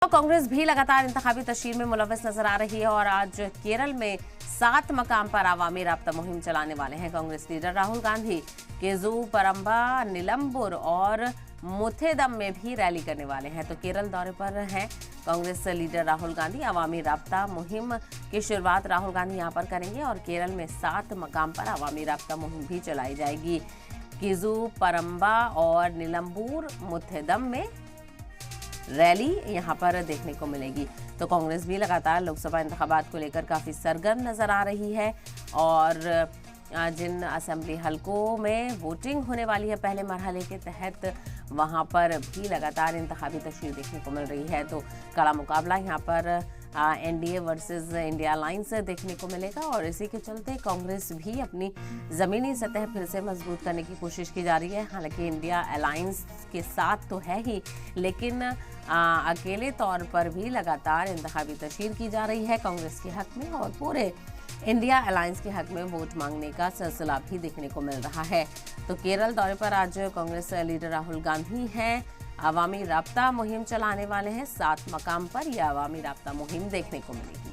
तो कांग्रेस भी लगातार इंतखाबी तशहीर में मुलव्वस नजर आ रही है और आज केरल में 7 मकाम पर आवामी राब्ता मुहिम चलाने वाले हैं। कांग्रेस लीडर राहुल गांधी केजू, परम्बा, निलंबुर और मुथेदम में भी रैली करने वाले हैं। तो केरल दौरे पर हैं कांग्रेस लीडर राहुल गांधी। आवामी राब्ता मुहिम की शुरुआत राहुल गांधी यहां पर करेंगे और केरल में 7 मकाम पर आवामी राब्ता मुहिम भी चलाई जाएगी। केजू, परम्बा और निलंबुर, मुथेदम में रैली यहां पर देखने को मिलेगी। तो कांग्रेस भी लगातार लोकसभा इंतखाबात को लेकर काफी सरगर्म नजर आ रही है और जिन असेंबली हलकों में वोटिंग होने वाली है पहले मरहले के तहत, वहां पर भी लगातार इंतखाबी तशरीह देखने को मिल रही है। तो कड़ा मुकाबला यहां पर एनडीए वर्सेस इंडिया अलायंस देखने को मिलेगा और इसी के चलते कांग्रेस भी अपनी ज़मीनी सतह फिर से मजबूत करने की कोशिश की जा रही है। हालांकि इंडिया अलायंस के साथ तो है ही, लेकिन अकेले तौर पर भी लगातार इंतखाबी तशहीर की जा रही है कांग्रेस के हक में और पूरे इंडिया अलायंस के हक में वोट मांगने का सिलसिला भी देखने को मिल रहा है। तो केरल दौरे पर आज कांग्रेस लीडर राहुल गांधी हैं। आवामी राब्ता मुहिम चलाने वाले हैं। 7 मकाम पर यह आवामी राब्ता मुहिम देखने को मिलेगी।